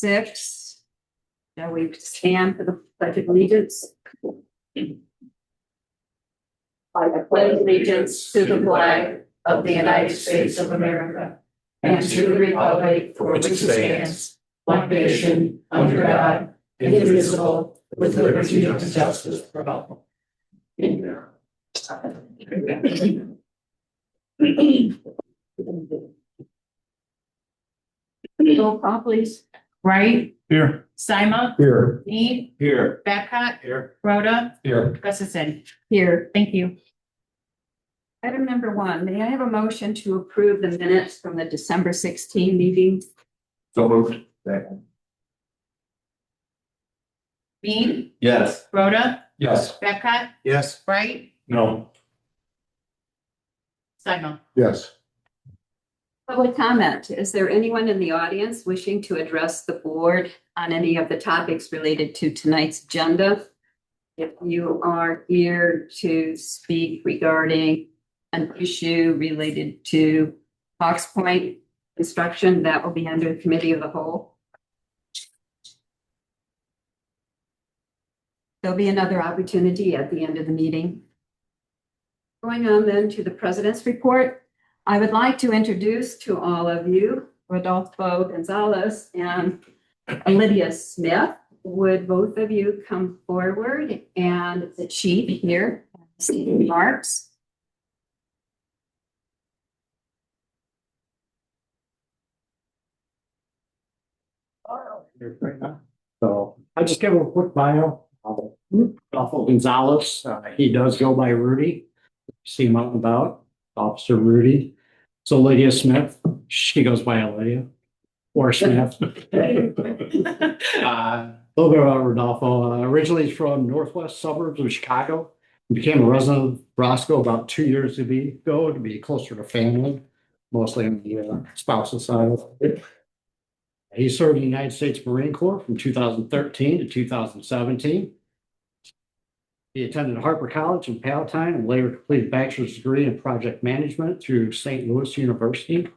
6. Shall we stand for the pledge of allegiance? I pledge allegiance to the flag of the United States of America and to the republic for which it stands, one nation, under God, indivisible, with liberty and justice for all. Roll call, please. Wright. Here. Sima. Here. Mead. Here. Babcock. Here. Rhoda. Here. Gustafson. Here. Thank you. Item number 1, may I have a motion to approve the minutes from the December 16 meeting? So moved. Mead. Yes. Rhoda. Yes. Babcock. Yes. Wright. No. Sima. Yes. Public comment. Is there anyone in the audience wishing to address the board on any of the topics related to tonight's agenda? If you are here to speak regarding an issue related to Hawks Point construction, that will be under the committee of the whole. There'll be another opportunity at the end of the meeting. Going on then to the president's report. I would like to introduce to all of you Rodolfo Gonzalez and Lydia Smith. Would both of you come forward, and the chief here, remarks. So I'll just give him a quick bio. Rodolfo Gonzalez, he does go by Rudy. See him out and about, Officer Rudy. So Lydia Smith, she goes by Lydia or Smith. A little bit about Rodolfo. Originally he's from northwest suburbs of Chicago. He became a resident of Roscoe about 2 years ago to be closer to family, mostly on the spouse's side of it. He served in the United States Marine Corps from 2013 to 2017. He attended Harper College in Palatine and later completed a bachelor's degree in project management through St. Louis University.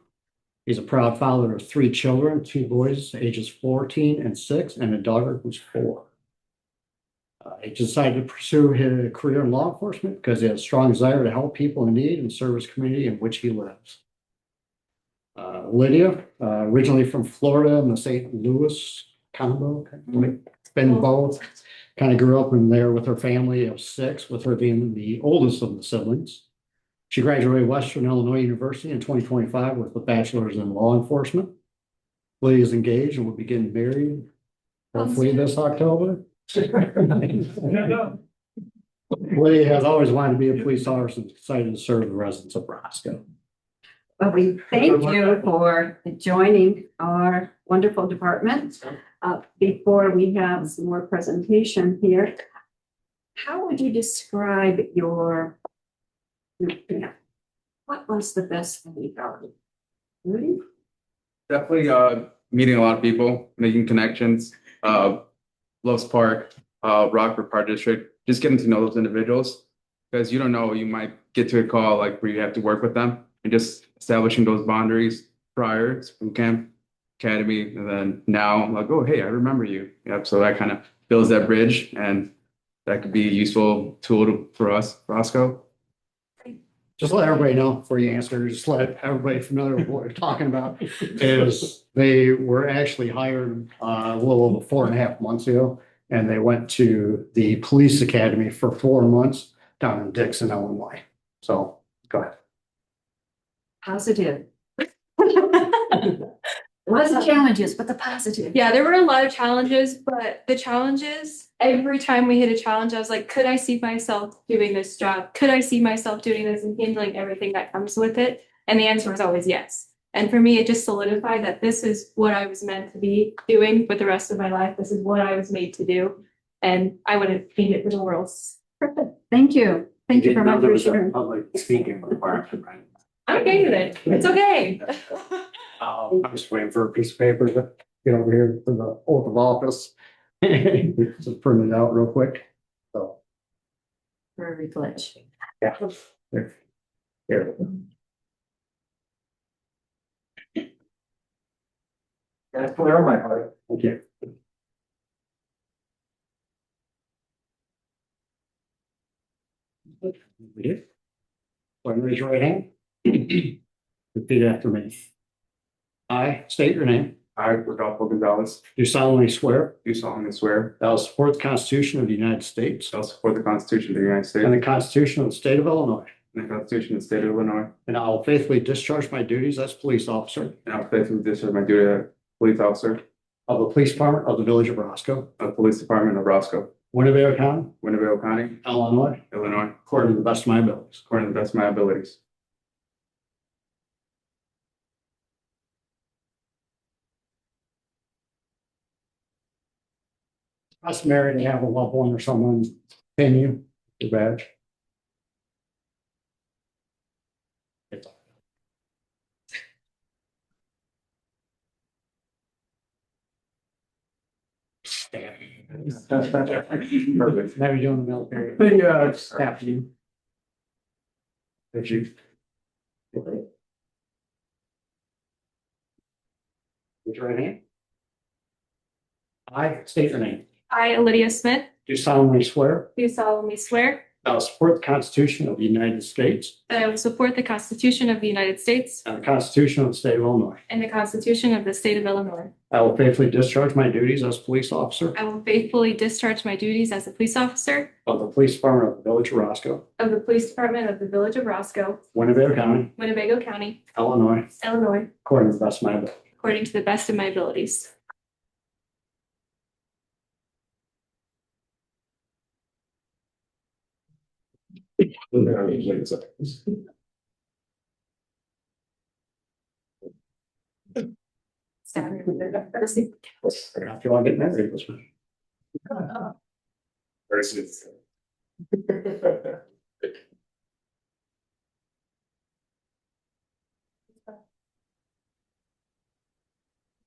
He's a proud father of 3 children, 2 boys, ages 14 and 6, and a daughter who's 4. He decided to pursue his career in law enforcement because he has a strong desire to help people in need and serve his community in which he lives. Lydia, originally from Florida in the St. Louis combo, been both. Kind of grew up in there with her family of 6, with her being the oldest of the siblings. She graduated Western Illinois University in 2025 with a bachelor's in law enforcement. Lydia is engaged and will be getting married hopefully this October. Lydia has always wanted to be a police officer and excited to serve the residents of Roscoe. Well, we thank you for joining our wonderful department. Before we have some more presentation here, how would you describe your, what was the best thing you got? Rudy? Definitely meeting a lot of people, making connections. Loves Park, Rockford Park District, just getting to know those individuals, because you don't know, you might get to a call like where you have to work with them, and just establishing those boundaries prior to boot camp, academy, and then now I'm like, oh hey, I remember you. Yep. So that kind of builds that bridge, and that could be a useful tool for us, Roscoe. Just let everybody know before you answer, just let everybody familiar with what we're talking about is they were actually hired a little over 4.5 months ago, and they went to the police academy for 4 months down in Dixon, Illinois. So go ahead. Positive. Lots of challenges, but the positive. Yeah, there were a lot of challenges, but the challenges, every time we hit a challenge, I was like, could I see myself doing this job? Could I see myself doing this and handling everything that comes with it? And the answer was always yes. And for me, it just solidified that this is what I was meant to be doing for the rest of my life. This is what I was made to do. And I wouldn't change it for the world. Perfect. Thank you. Thank you for my sharing. Public speaking requirement, right? I'm okay with it. It's okay. I'm just waiting for a piece of paper to get over here for the oath of office. Just print it out real quick. So. For every glitch. Yeah. Here. That's clear on my part. Thank you. Raise your right hand. Repeat after me. I state your name. I, Rodolfo Gonzalez, Do solemnly swear do solemnly swear that I will support the Constitution of the United States that I will support the Constitution of the United States and and the Constitution of the State of Illinois, the Constitution of the State of Illinois, and I will faithfully discharge my duties as police officer and I will faithfully discharge my duty as police officer of the Police Department of the Village of Roscoe, of the Police Department of Roscoe, Winnebago County, Winnebago County, Illinois, Illinois, according to the best of my abilities. according to the best of my abilities. Customary to have a loved one or someone pin you, your badge. Perfect. Never doing the military. Yeah. After you. Did you? Raise your right hand. I state your name. I, Lydia Smith, Do solemnly swear do solemnly swear that I will support the Constitution of the United States that I will support the Constitution of the United States and the Constitution of the State of Illinois. and the Constitution of the State of Illinois. I will faithfully discharge my duties as police officer I will faithfully discharge my duties as a police officer of the Police Department of the Village of Roscoe, of the Police Department of the Village of Roscoe, Winnebago County, Winnebago County, Illinois, Illinois, according to the best of my ability. according to the best of my abilities. If you want to get married, this one. Versus.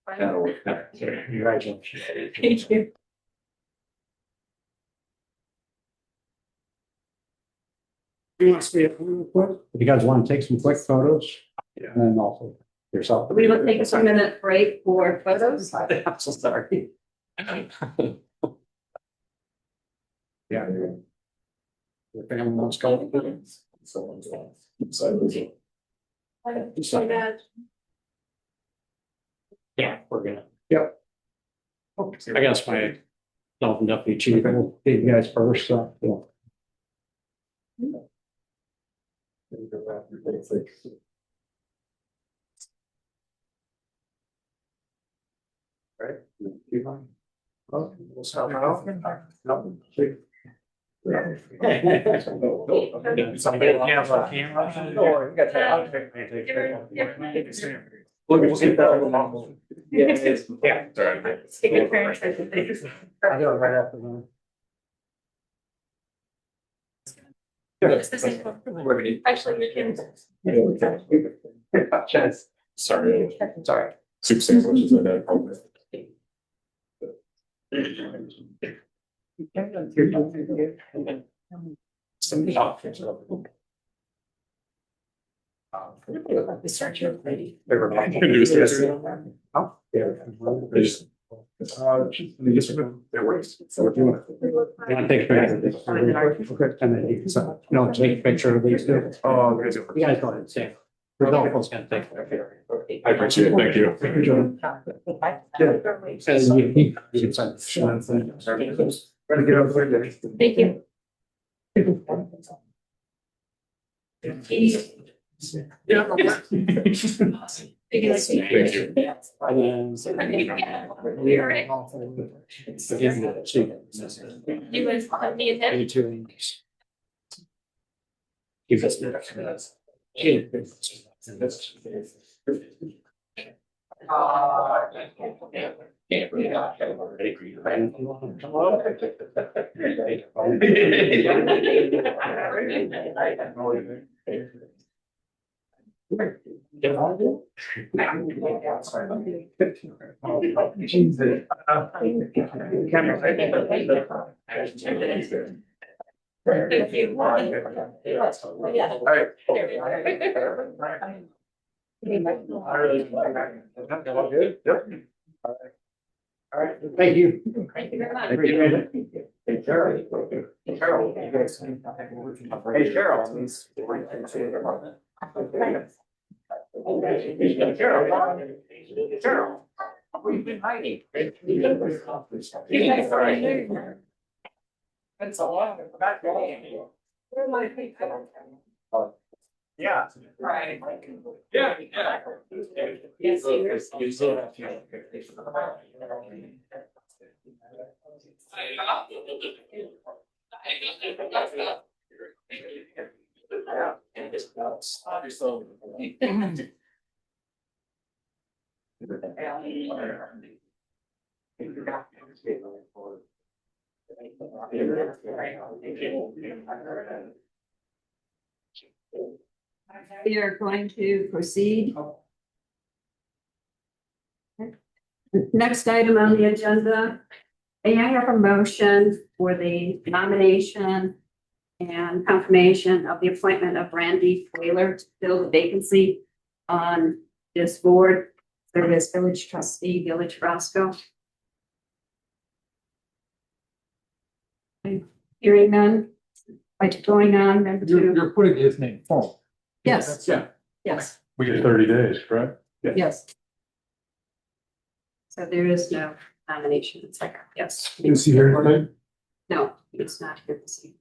Congratulations. Thank you. You want to see it real quick? If you guys want to take some quick photos, and then also yourself. We will take a 2-minute break for photos. I'm so sorry. Yeah. Your family wants to go. Yeah, we're gonna, yep. I guess my self and deputy chief will take you guys first, so, yeah. Right? You fine? Oh, we'll start now. No. Somebody have a camera? Or you got that. We'll get that. Yeah. Take good care. I'll do it right after that. It's the same one. Actually, you can. Sorry. Sorry. Soup sandwiches and that. Oh, yeah. They just. There works. So if you want. You want to take a picture? Okay. And then you can, no, take a picture of these two. Oh, okay. You guys go ahead and say. Rodolfo's gonna take a picture. I appreciate it. Thank you. And you can sign. Try to get up there. Thank you. Thank you. You guys have me and him. Give us. Thank you. All right. All good? Yep. All right, thank you. Thank you very much. Appreciate it. Hey, Cheryl. Cheryl. Hey, Cheryl. Cheryl. We've been hiding. It's a lot. Yeah. Right. Yeah. Yes. We are going to proceed. Next item on the agenda. May I have a motion for the nomination and confirmation of the appointment of Randy Whaler to fill the vacancy on this board, serve as village trustee, Village Roscoe? Hearing none. Like going on, then to, You're putting his name forward. yes, Yeah. yes, We get 30 days, correct? yes. So there is no nomination, it's like, yes. Is he here tonight? No, it's not here this evening.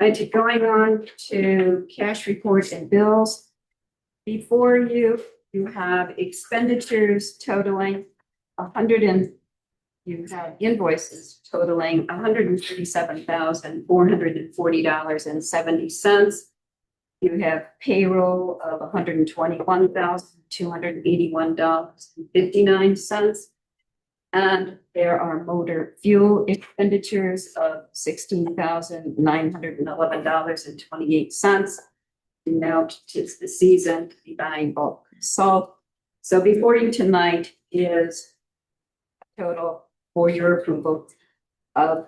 And going on to cash reports and bills. Before you, you have expenditures totaling you have invoices totaling $137,440.70. You have payroll of $121,281.59. And there are motor fuel expenditures of $16,911.28. Now it's the season to be buying bulk salt. So before you tonight is a total for your approval of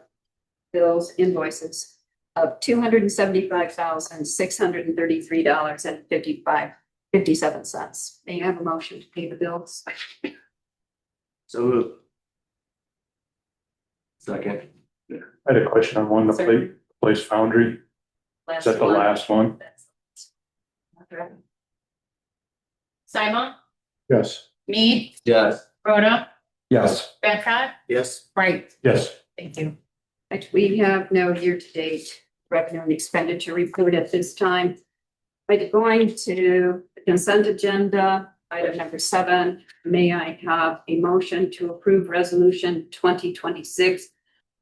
bills, invoices of $275,633.57. May I have a motion to pay the bills? So. Second. I had a question on one, the place foundry. Is that the last one? Okay. Simon, Yes. Mead, Yes. Rhoda, Yes. Babcock, Yes. Right. Yes. Thank you. Right, we have no year-to-date revenue and expenditure report at this time. Right, going to the consent agenda, item number 7, may I have a motion to approve resolution 2026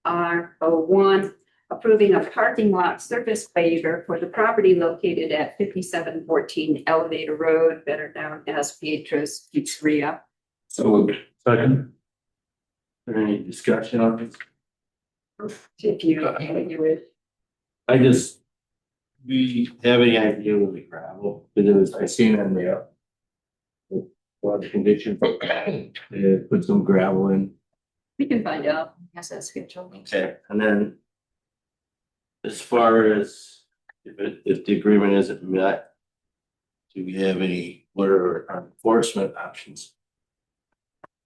R01, approving a parking lot surface waiver for the property located at 5714 Elevator Road, better known as Pietro's Pizzeria. So, Second. is there any discussion on this? If you would. I just, we have any idea with the gravel, because I seen in the well, the condition, they put some gravel in. We can find out. Yes, that's scheduled. Okay, and then as far as if the agreement isn't met, do we have what are our enforcement options?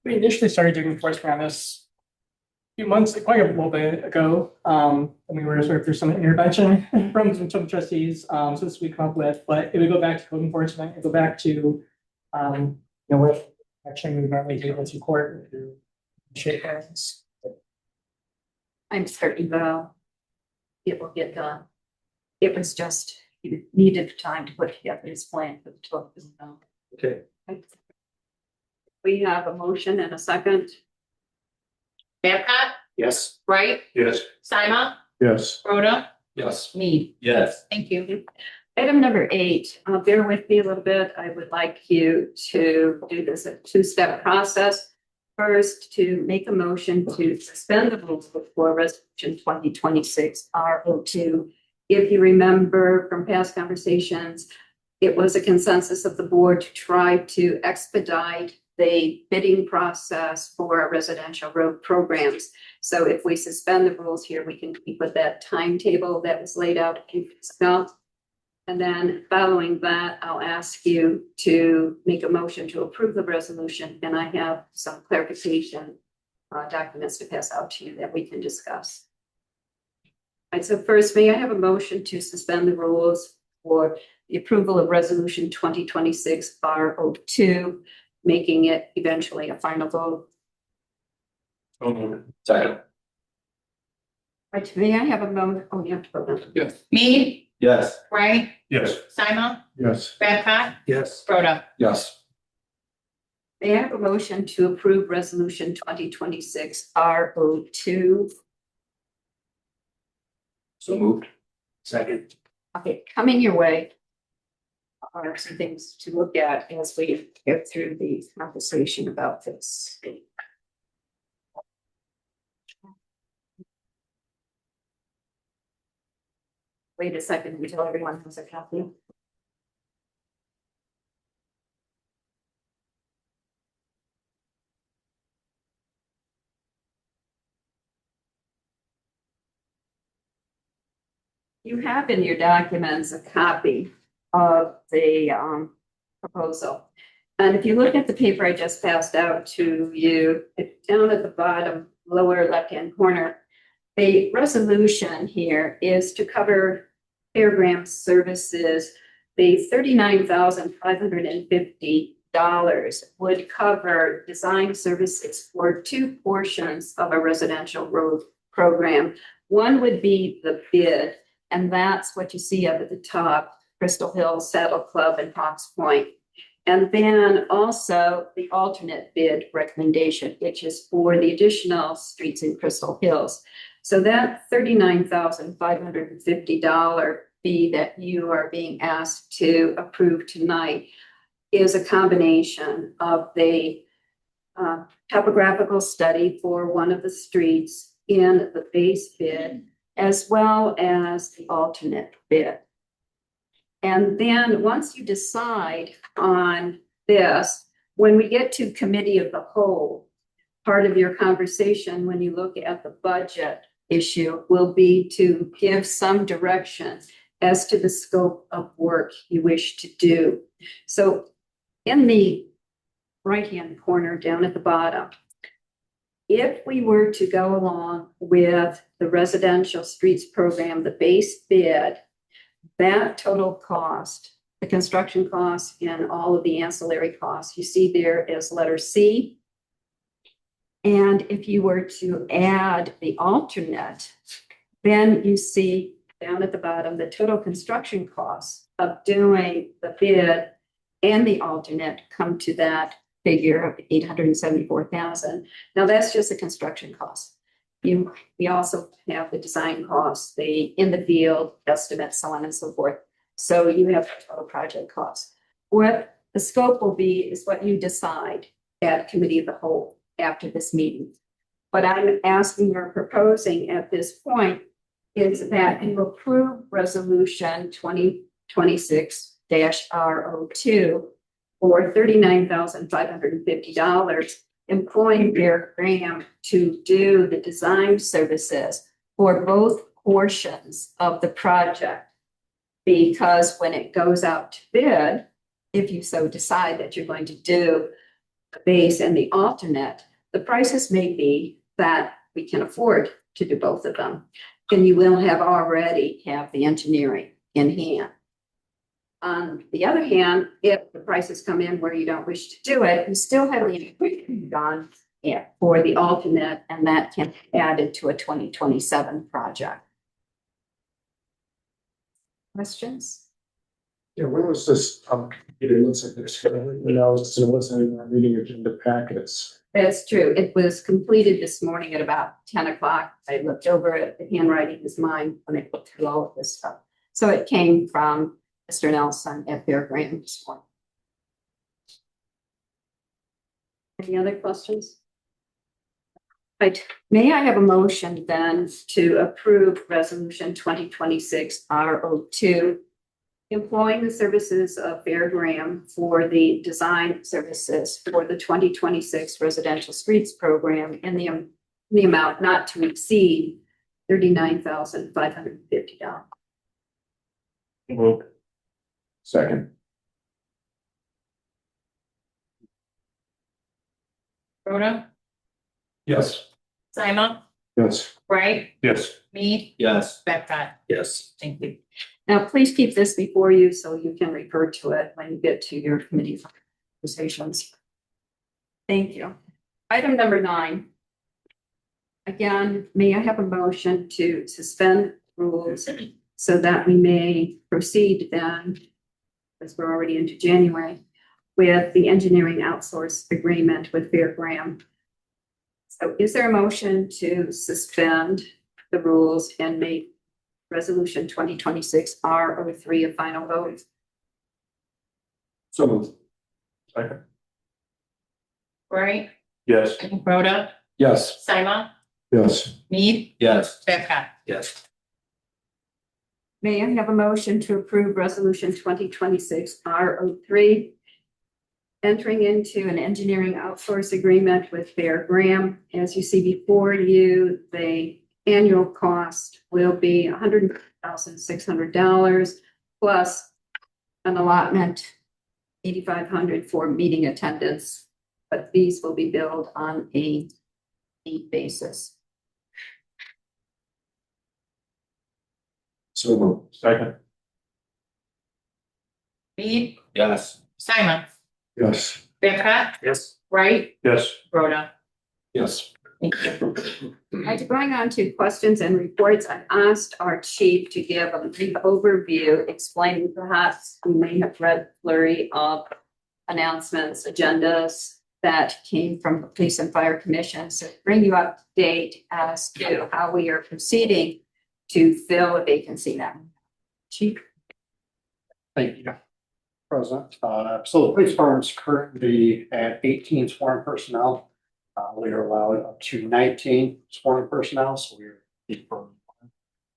We initially started doing enforcement on this a few months, quite a little bit ago. And we were sort of through some intervention from some trustees. So this we come up with, but it would go back to code enforcement and go back to, what action we normally do to court to shape hands. I'm certain though, it will get done. It was just, he needed time to put together his plan for the 12th. Okay. We have a motion and a second. Babcock, Yes. Right, Yes. Simon, Yes. Rhoda, Yes. Mead. Yes. Thank you. Item number 8, bear with me a little bit. I would like you to do this a 2-step process. First, to make a motion to suspend the rules before resolution 2026 R02. If you remember from past conversations, it was a consensus of the board to try to expedite the bidding process for our residential road programs. So if we suspend the rules here, we can keep with that timetable that was laid out a few weeks ago. And then following that, I'll ask you to make a motion to approve the resolution, and I have some clarification documents to pass out to you that we can discuss. All right, so first, may I have a motion to suspend the rules for the approval of resolution 2026 R02, making it eventually a final vote? Second. Right, may I have a oh, you have to vote now. Yes. Me, Yes. Wright, Yes. Simon, Yes. Babcock, Yes. Rhoda. Yes. May I have a motion to approve resolution 2026 R02? So moved. Second. Okay, coming your way are some things to look at as we get through the conversation about this. Wait a second until everyone has a copy. You have in your documents a copy of the proposal. And if you look at the paper I just passed out to you, down at the bottom lower left-hand corner, the resolution here is to cover fairground services. The $39,550 would cover design services for two portions of a residential road program. One would be the bid, and that's what you see up at the top, Crystal Hill, Saddle Club, and Fox Point. And then also the alternate bid recommendation, which is for the additional streets in Crystal Hills. So that $39,550 fee that you are being asked to approve tonight is a combination of the topographical study for one of the streets in the base bid, as well as the alternate bid. And then once you decide on this, when we get to committee of the whole, part of your conversation when you look at the budget issue will be to give some direction as to the scope of work you wish to do. So in the right-hand corner down at the bottom, if we were to go along with the residential streets program, the base bid, that total cost, the construction costs and all of the ancillary costs, you see there as letter C. And if you were to add the alternate, then you see down at the bottom, the total construction costs of doing the bid and the alternate come to that figure of $874,000. Now that's just the construction cost. We also have the design costs, the in the field estimates, so on and so forth. So you have the total project costs. What the scope will be is what you decide at committee of the whole after this meeting. What I'm asking or proposing at this point is that you approve resolution 2026-R02 for $39,550, employing Bear Graham to do the design services for both portions of the project. Because when it goes out to bid, if you so decide that you're going to do the base and the alternate, the prices may be that we can afford to do both of them. And you will have already have the engineering in hand. On the other hand, if the prices come in where you don't wish to do it, you still have the equipment done for the alternate, and that can be added to a 2027 project. Questions? Yeah, when was this, it looks like this, it wasn't in our meeting agenda packets. That's true. It was completed this morning at about 10 o'clock. I looked over it. The handwriting is mine when I looked through all of this stuff. So it came from Mr. Nelson at Bear Graham this morning. Any other questions? Right. May I have a motion then to approve resolution 2026-R02, employing the services of Bear Graham for the design services for the 2026 residential streets program in the amount not to exceed $39,550. Moved. Second. Rhoda, Yes. Simon, Yes. Wright, Yes. Mead, Yes. Babcock. Yes. Thank you. Now, please keep this before you so you can refer to it when you get to your committee conversations. Thank you. Item number 9. Again, may I have a motion to suspend rules so that we may proceed then, as we're already into January, with the engineering outsource agreement with Fair Graham. So is there a motion to suspend the rules and make resolution 2026 R03 a final vote? So moved. Second. Wright, Yes. Rhoda, Yes. Simon, Yes. Mead, Yes. Babcock. Yes. May I have a motion to approve resolution 2026 R03, entering into an engineering outsource agreement with Fair Graham? As you see before you, the annual cost will be $100,600 plus an allotment, $8,500 for meeting attendance, but these will be billed on a need basis. So moved. Second. Mead, Yes. Simon, Yes. Babcock, Yes. Wright, Yes. Rhoda. Yes. Thank you. All right, going on to questions and reports, I've asked our chief to give a brief overview, explaining perhaps we may have read flurry of announcements, agendas that came from the Police and Fire Commission. So bring you up to date as to how we are proceeding to fill a vacancy now. Chief? Thank you, President. So the police department's currently at 18 sworn personnel. We are allowed up to 19 sworn personnel, so we're in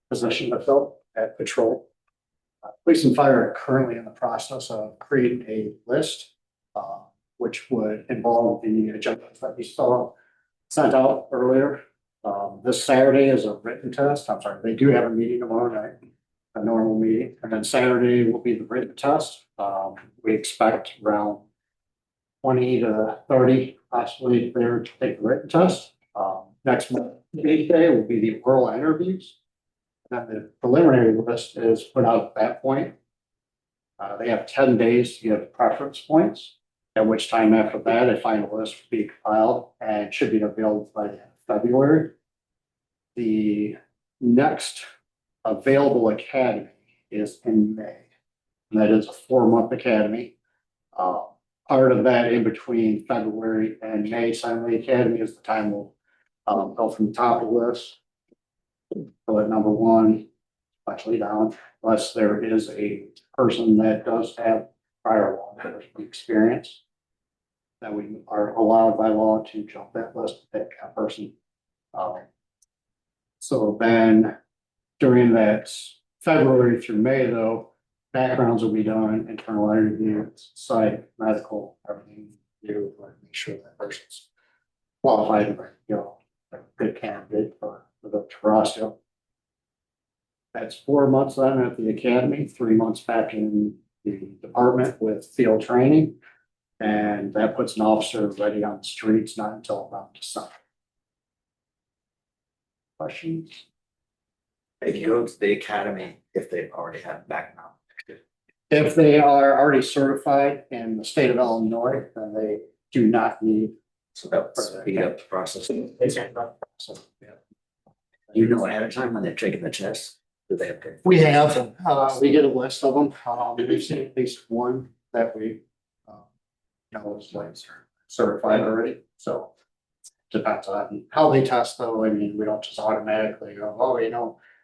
position to fill at patrol. Police and fire are currently in the process of creating a list, which would involve the agendas that you saw sent out earlier. This Saturday is a written test. I'm sorry, they do have a meeting tomorrow night, a normal meeting, and then Saturday will be the written test. We expect around 20 to 30 possibly there to take the written test. Next month, Day will be the oral interviews. And then the preliminary list is put out at that point. They have 10 days to get preference points, at which time after that, a final list will be compiled and should be available by February. The next available academy is in May. And that is a 4-month academy. Part of that in between February and May, Silent Academy is the time we'll go from the top of the list. So at number 1, actually down, unless there is a person that does have prior law enforcement experience, that we are allowed by law to jump that list to pick that person. So then during that February through May, though, backgrounds will be done, internal interviews, psych, medical, everything you like make sure that person's qualified and ready to go, a good candidate for the Roscoe. That's 4 months then at the academy, 3 months back in the department with field training. And that puts an officer ready on the streets, not until about December. Questions? They can go to the academy if they've already had background. If they are already certified in the state of Illinois, then they do not need. So that would speed up the process. So, yeah. You know ahead of time when they're taking the test, do they have to? We have, we get a list of them. We've seen at least one that we, know is like certified already. So depends on how they test though. I mean, we don't just automatically go, oh,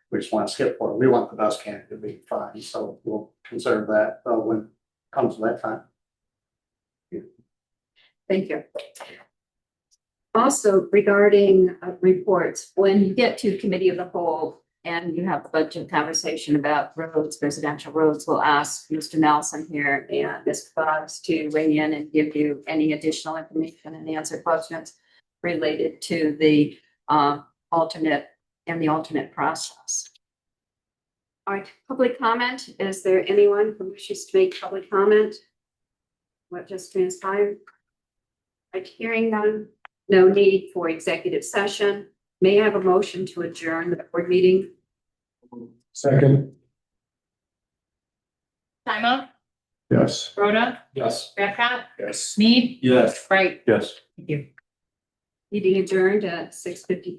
we just want to skip for it. We want the best candidate we can find. So we'll consider that when it comes to that time. Thank you. Also, regarding reports, when you get to committee of the whole and you have a budget conversation about roads, residential roads, we'll ask Mr. Nelson here and Ms. Fox to weigh in and give you any additional information and answer questions related to the alternate and the alternate process. All right, public comment. Is there anyone who wishes to make public comment? What just transpired? Right, hearing none, no need for executive session. May I have a motion to adjourn the board meeting? Second, Simon, yes. Rhoda, Yes. Babcock, Yes. Mead, Yes. Bright. Yes. Thank you. Meeting adjourned at 6:55.